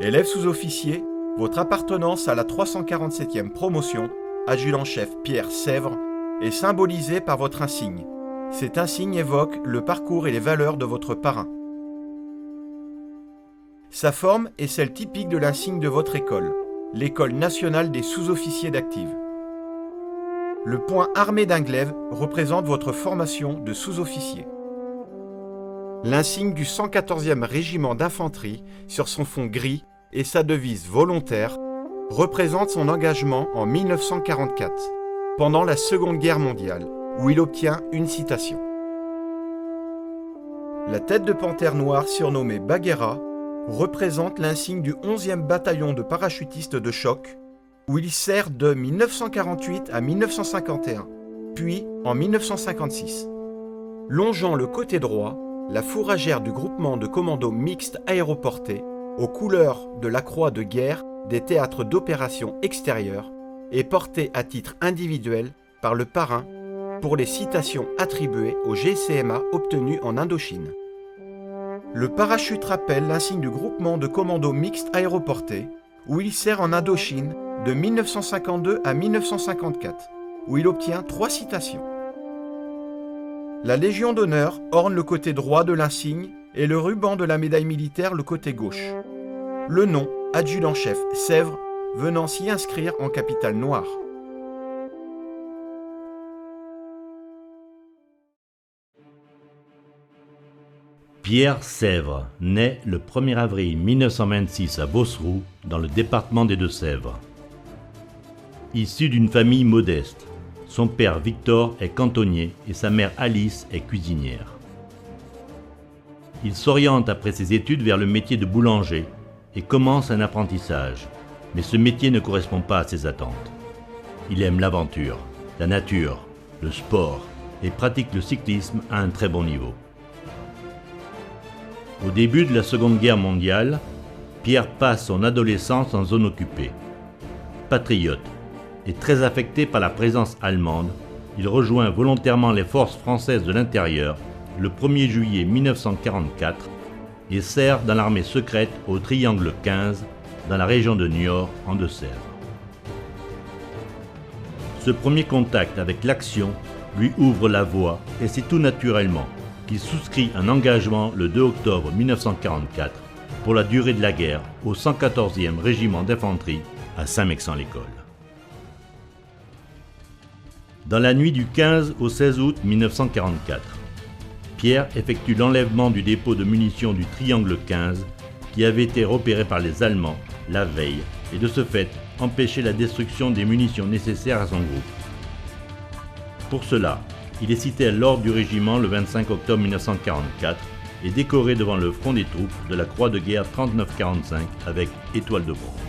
Élève sous-officier, votre appartenance à la 347e promotion, adjudant-chef Pierre Sèvres, est symbolisée par votre insigne. Cet insigne évoque le parcours et les valeurs de votre parrain. Sa forme est celle typique de l'insigne de votre école, l'École nationale des sous-officiers d'active. Le point armé d'un glaive représente votre formation de sous-officier. L'insigne du 114e régiment d'infanterie sur son fond gris et sa devise volontaire représente son engagement en 1944, pendant la Seconde Guerre mondiale, où il obtient une citation. La tête de panthère noire surnommée Bagheera représente l'insigne du 11e bataillon de parachutistes de choc, où il sert de 1948 à 1951, puis en 1956. Longeant le côté droit, la fourragère du groupement de commando mixte aéroporté, aux couleurs de la croix de guerre des théâtres d'opérations extérieures, est portée à titre individuel par le parrain pour les citations attribuées au GCMA obtenues en Indochine. Le parachute rappelle l'insigne du groupement de commando mixte aéroporté, où il sert en Indochine de 1952 à 1954, où il obtient 3 citations. La Légion d'honneur orne le côté droit de l'insigne et le ruban de la médaille militaire le côté gauche. Le nom, adjudant-chef Sèvres, venant s'y inscrire en capitale noire. Pierre Sèvres naît le 1er avril 1926 à Bosseroux, dans le département des Deux-Sèvres. Issu d'une famille modeste, son père Victor est cantonnier et sa mère Alice est cuisinière. Il s'oriente après ses études vers le métier de boulanger et commence un apprentissage, mais ce métier ne correspond pas à ses attentes. Il aime l'aventure, la nature, le sport et pratique le cyclisme à un très bon niveau. Au début de la Seconde Guerre mondiale, Pierre passe son adolescence en zone occupée. Patriote et très affecté par la présence allemande, il rejoint volontairement les forces françaises de l'intérieur le 1er juillet 1944 et sert dans l'armée secrète au Triangle 15 dans la région de Niort en Deux-Sèvres. Ce premier contact avec l'action lui ouvre la voie et c'est tout naturellement qu'il souscrit un engagement le 2 octobre 1944 pour la durée de la guerre au 114e régiment d'infanterie à Saint-Mexan-l'École. Dans la nuit du 15 au 16 août 1944, Pierre effectue l'enlèvement du dépôt de munitions du Triangle 15 qui avait été repéré par les Allemands la veille et de ce fait empêcher la destruction des munitions nécessaires à son groupe. Pour cela, il est cité à l'ordre du régiment le 25 octobre 1944 et décoré devant le front des troupes de la Croix de guerre 39-45 avec étoile de bronze.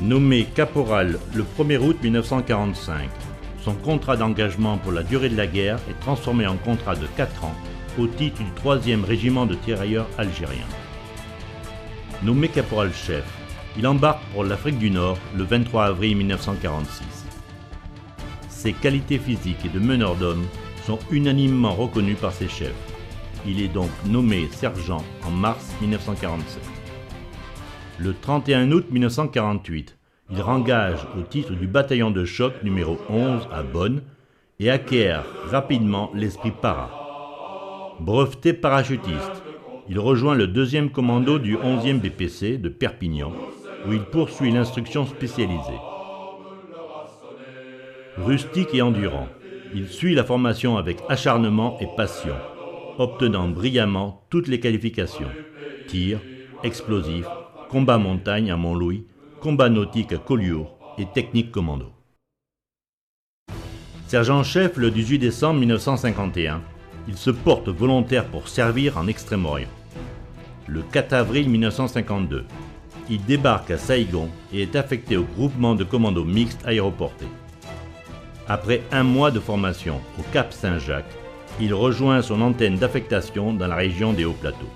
Nommé caporal le 1er août 1945, son contrat d'engagement pour la durée de la guerre est transformé en contrat de 4 ans au titre du 3e régiment de tirailleurs algériens. Nommé caporal-chef, il embarque pour l'Afrique du Nord le 23 avril 1946. Ses qualités physiques et de meneur d'hommes sont unanimement reconnues par ses chefs. Il est donc nommé sergent en mars 1947. Le 31 août 1948, il rengage au titre du bataillon de choc numéro 11 à Bonn et acquiert rapidement l'esprit para. Breveté parachutiste, il rejoint le 2e commando du 11e BPC de Perpignan, où il poursuit l'instruction spécialisée. Rustique et endurant, il suit la formation avec acharnement et passion, obtenant brillamment toutes les qualifications: tir, explosif, combat montagne à Montlouis, combat nautique à Collioure et technique commando. Sergent-chef le 18 décembre 1951, il se porte volontaire pour servir en Extrême-Orient. Le 4 avril 1952, il débarque à Saïgon et est affecté au groupement de commando mixte aéroporté. Après un mois de formation au Cap Saint-Jacques, il rejoint son antenne d'affectation dans la région des Hauts-Plateaux.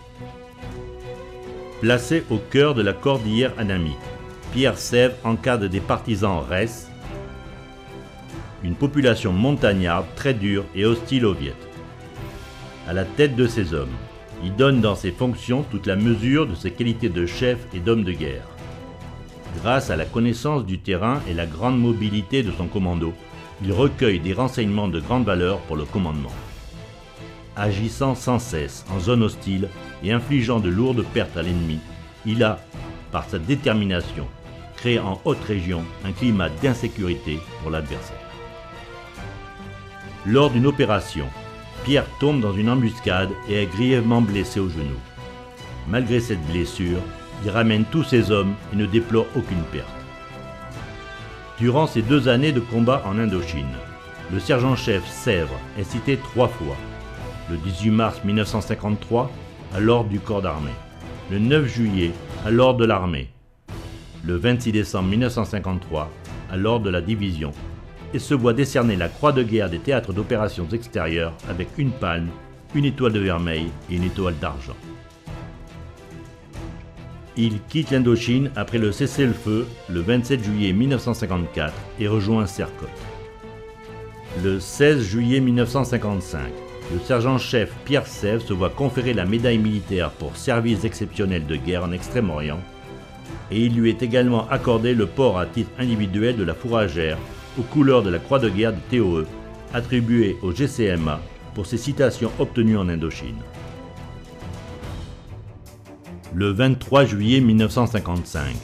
Placé au cœur de la cordillère annamique, Pierre Sèvres encadre des partisans RES, une population montagnarde très dure et hostile aux Viets. À la tête de ces hommes, Il donne dans ses fonctions toute la mesure de ses qualités de chef et d'homme de guerre. Grâce à la connaissance du terrain et la grande mobilité de son commando, il recueille des renseignements de grande valeur pour le commandement. Agissant sans cesse en zone hostile et infligeant de lourdes pertes à l'ennemi, il a, par sa détermination, créé en haute région un climat d'insécurité pour l'adversaire. Lors d'une opération, Pierre tombe dans une embuscade et est grièvement blessé au genou. Malgré cette blessure, il ramène tous ses hommes et ne déplore aucune perte. Durant ces 2 années de combat en Indochine, le sergent-chef Sèvres est cité 3 fois. Le 18 mars 1953, à l'ordre du corps d'armée. Le 9 juillet, à l'ordre de l'armée. Le 26 décembre 1953, à l'ordre de la division, et se voit décerner la croix de guerre des théâtres d'opérations extérieures avec une palme, une étoile de vermeil et une étoile d'argent. Il quitte l'Indochine après le cessez-le-feu le 27 juillet 1954 et rejoint Sercotte. Le 16 juillet 1955, le sergent-chef Pierre Sèvres se voit conférer la médaille militaire pour services exceptionnels de guerre en Extrême-Orient et il lui est également accordé le port à titre individuel de la fourragère aux couleurs de la croix de guerre du TOE attribuée au GCMA pour ses citations obtenues en Indochine. Le 23 juillet 1955,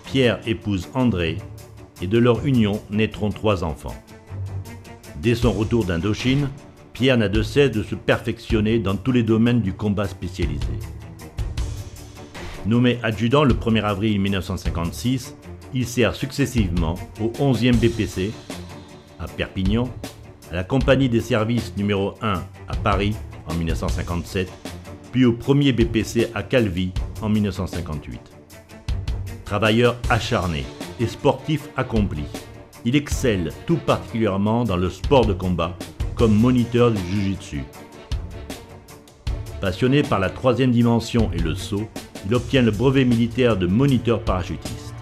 Pierre épouse André et de leur union naîtront 3 enfants. Dès son retour d'Indochine, Pierre n'a de cesse de se perfectionner dans tous les domaines du combat spécialisé. Nommé adjudant le 1er avril 1956, il sert successivement au 11e BPC à Perpignan, à la compagnie des services numéro 1 à Paris en 1957, puis au 1er BPC à Calvi en 1958. Travailleur acharné et sportif accompli, il excelle tout particulièrement dans le sport de combat comme moniteur du Jiu-Jitsu. Passionné par la 3e dimension et le saut, il obtient le brevet militaire de moniteur parachutiste.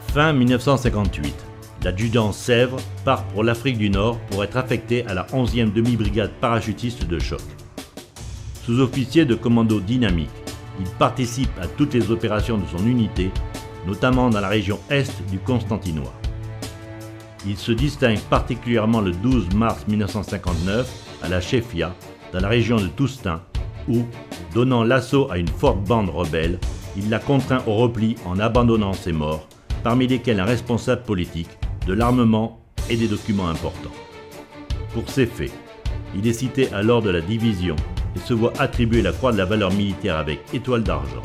Fin 1958, l'adjudant Sèvres part pour l'Afrique du Nord pour être affecté à la 11e demi-brigade parachutiste de choc. Sous-officier de commando dynamique, il participe à toutes les opérations de son unité, notamment dans la région est du Constantinois. Il se distingue particulièrement le 12 mars 1959 à la Chefia, dans la région de Toustin, où, donnant l'assaut à une forte bande rebelle, il la contraint au repli en abandonnant ses morts, parmi lesquels un responsable politique, de l'armement et des documents importants. Pour ces faits, il est cité à l'ordre de la division et se voit attribuer la croix de la valeur militaire avec étoile d'argent.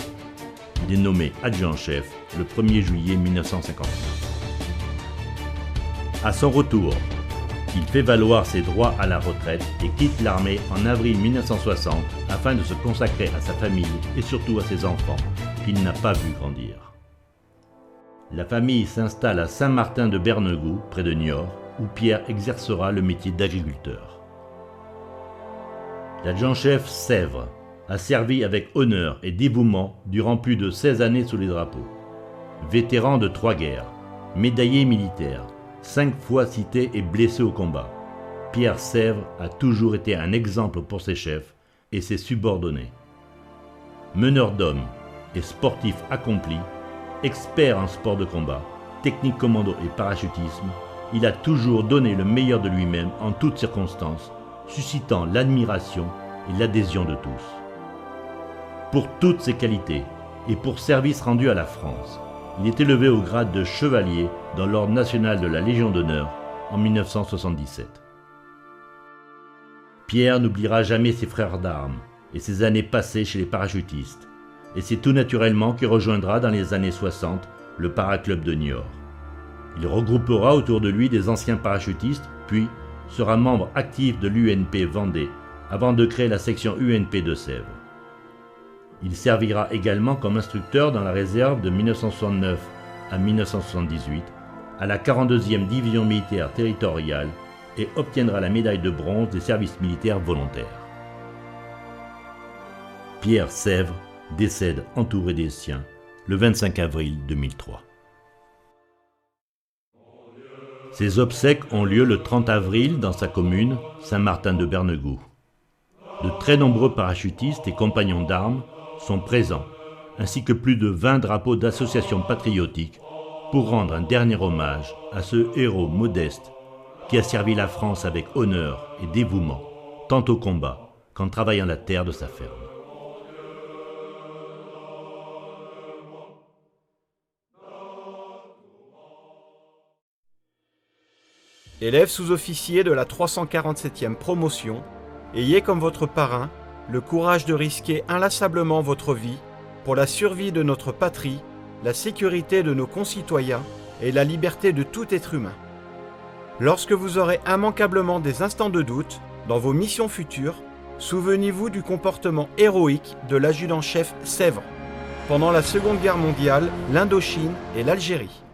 Il est nommé adjudant-chef le 1er juillet 1959. À son retour, il fait valoir ses droits à la retraite et quitte l'armée en avril 1960 afin de se consacrer à sa famille et surtout à ses enfants, qu'il n'a pas vu grandir. La famille s'installe à Saint-Martin de Bernegou, près de Niort, où Pierre exercera le métier d'agriculteur. L'adjudant-chef Sèvres a servi avec honneur et dévouement durant plus de 16 années sous les drapeaux. Vétéran de 3 guerres, médaillé militaire, 5 fois cité et blessé au combat, Pierre Sèvres a toujours été un exemple pour ses chefs et ses subordonnés. Meneur d'hommes et sportif accompli, expert en sport de combat, technique commando et parachutisme, il a toujours donné le meilleur de lui-même en toutes circonstances, suscitant l'admiration et l'adhésion de tous. Pour toutes ses qualités et pour service rendu à la France, il est élevé au grade de chevalier dans l'ordre national de la Légion d'honneur en 1977. Pierre n'oubliera jamais ses frères d'armes et ses années passées chez les parachutistes, et c'est tout naturellement qu'il rejoindra dans les années 60 le Paraclub de Niort. Il regroupera autour de lui des anciens parachutistes, puis sera membre actif de l'UNP Vendée avant de créer la section UNP de Sèvres. Il servira également comme instructeur dans la réserve de 1969 à 1978 à la 42e division militaire territoriale et obtiendra la médaille de bronze des services militaires volontaires. Pierre Sèvres décède entouré des siens le 25 avril 2003. Ses obsèques ont lieu le 30 avril dans sa commune, Saint-Martin de Bernegou. De très nombreux parachutistes et compagnons d'armes sont présents, ainsi que plus de 20 drapeaux d'associations patriotiques pour rendre un dernier hommage à ce héros modeste qui a servi la France avec honneur et dévouement, tant au combat qu'en travaillant la terre de sa ferme. Élève sous-officier de la 347e promotion, ayez comme votre parrain le courage de risquer inlassablement votre vie pour la survie de notre patrie, la sécurité de nos concitoyens et la liberté de tout être humain. Lorsque vous aurez immanquablement des instants de doute dans vos missions futures, souvenez-vous du comportement héroïque de l'adjudant-chef Sèvres pendant la Seconde Guerre mondiale, l'Indochine et l'Algérie.